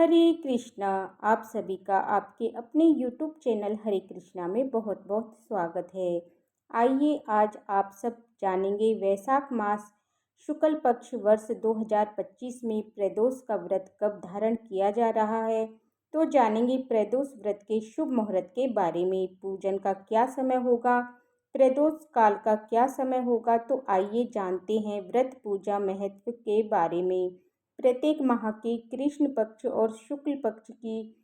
हरे कृष्णा। आप सभी का आपके अपने YouTube चैनल हरे कृष्णा में बहुत बहुत स्वागत है। आइए आज आप सब जानेंगे वैशाख मास शुक्ल पक्ष वर्ष 2025 में प्रदोष का व्रत कब धारण किया जा रहा है। तो जानेंगे प्रदोष व्रत के शुभ मुहूर्त के बारे में, पूजन का क्या समय होगा, प्रदोष काल का क्या समय होगा। तो आइए जानते हैं व्रत पूजा महत्व के बारे में। प्रत्येक माह के कृष्ण पक्ष और शुक्ल पक्ष की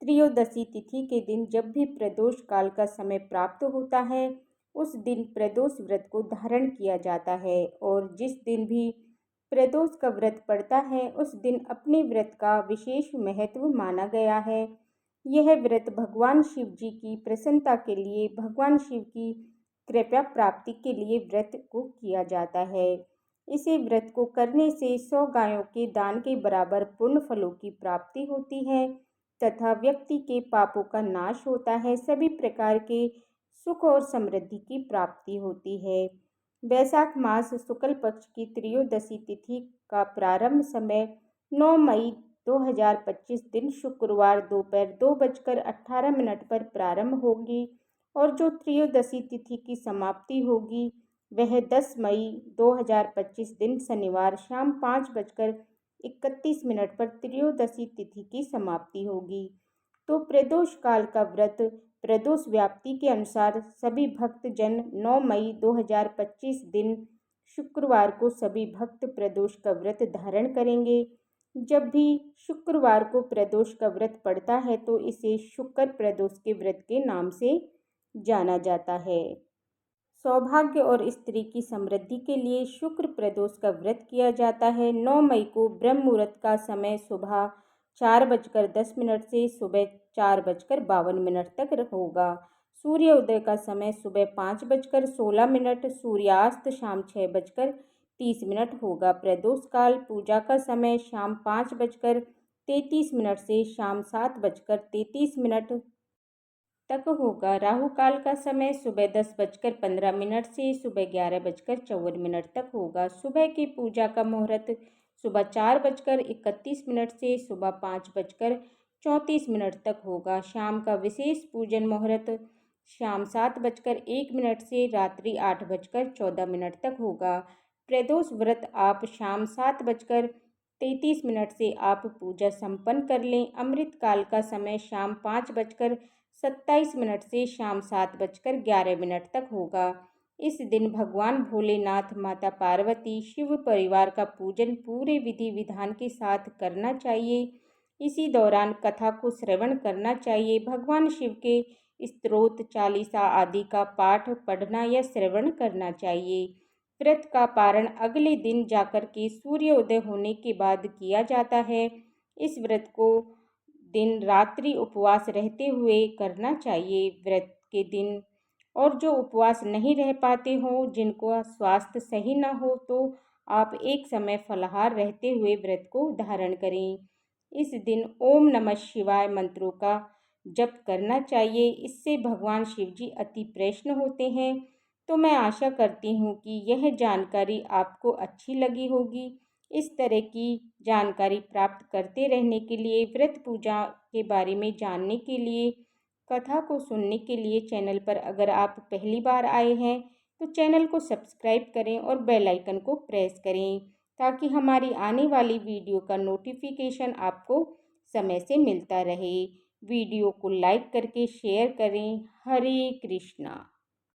त्रयोदशी तिथि के दिन जब भी प्रदोष काल का समय प्राप्त होता है, उस दिन प्रदोष व्रत को धारण किया जाता है। और जिस दिन भी प्रदोष का व्रत पड़ता है, उस दिन अपने व्रत का विशेष महत्व माना गया है। यह व्रत भगवान शिव जी की प्रसन्नता के लिए, भगवान शिव की कृपा प्राप्ति के लिए व्रत को किया जाता है। इसे व्रत को करने से 100 गायों के दान के बराबर पुण्य फलों की प्राप्ति होती है तथा व्यक्ति के पापों का नाश होता है, सभी प्रकार के सुख और समृद्धि की प्राप्ति होती है। वैशाख मास शुक्ल पक्ष की त्रयोदशी तिथि का प्रारंभ समय 9 मई 2025 दिन शुक्रवार दोपहर 2:18 पर प्रारंभ होगी और जो त्रयोदशी तिथि की समाप्ति होगी वह 10 मई 2025 दिन शनिवार शाम 5:31 पर त्रयोदशी तिथि की समाप्ति होगी। तो प्रदोष काल का व्रत प्रदोष व्याप्ति के अनुसार सभी भक्तजन 9 मई 2025 दिन शुक्रवार को सभी भक्त प्रदोष का व्रत धारण करेंगे। जब भी शुक्रवार को प्रदोष का व्रत पड़ता है तो इसे शुक्र प्रदोष के व्रत के नाम से जाना जाता है। सौभाग्य और स्त्री की समृद्धि के लिए शुक्र प्रदोष का व्रत किया जाता है। 9 मई को ब्रह्म मुहूर्त का समय सुबह 4:10 से सुबह 4:52 तक होगा। सूर्योदय का समय सुबह 5:16, सूर्यास्त शाम 6:30 होगा। प्रदोष काल पूजा का समय शाम 5:33 से शाम 7:33 तक होगा। राहु काल का समय सुबह 10:15 से सुबह 11:54 तक होगा। सुबह की पूजा का मुहूर्त सुबह 4:31 से सुबह 5:34 तक होगा। शाम का विशेष पूजन मुहूर्त शाम 7:01 से रात्रि 8:14 तक होगा। प्रदोष व्रत आप शाम 7:33 से आप पूजा संपन्न कर लें। अमृत काल का समय शाम 5:27 से शाम 7:11 तक होगा। इस दिन भगवान भोलेनाथ, माता पार्वती, शिव परिवार का पूजन पूरे विधि विधान के साथ करना चाहिए। इसी दौरान कथा को श्रवण करना चाहिए। भगवान शिव के स्तोत्र, चालीसा आदि का पाठ पढ़ना या श्रवण करना चाहिए। व्रत का पारण अगले दिन जाकर के सूर्योदय होने के बाद किया जाता है। इस व्रत को दिन रात्रि उपवास रहते हुए करना चाहिए। व्रत के दिन और जो उपवास नहीं रह पाते हों, जिनको स्वास्थ्य सही ना हो, तो आप एक समय फलाहार रहते हुए व्रत को धारण करें। इस दिन ओम नमः शिवाय मंत्रों का जप करना चाहिए। इससे भगवान शिव जी अति प्रसन्न होते हैं। तो मैं आशा करती हूँ कि यह जानकारी आपको अच्छी लगी होगी। इस तरह की जानकारी प्राप्त करते रहने के लिए, व्रत पूजा के बारे में जानने के लिए, कथा को सुनने के लिए चैनल पर अगर आप पहली बार आए हैं तो चैनल को सब्सक्राइब करें और बेल आइकन को प्रेस करें ताकि हमारी आने वाली वीडियो का नोटिफिकेशन आपको समय से मिलता रहे। वीडियो को लाइक करके शेयर करें। हरे कृष्णा।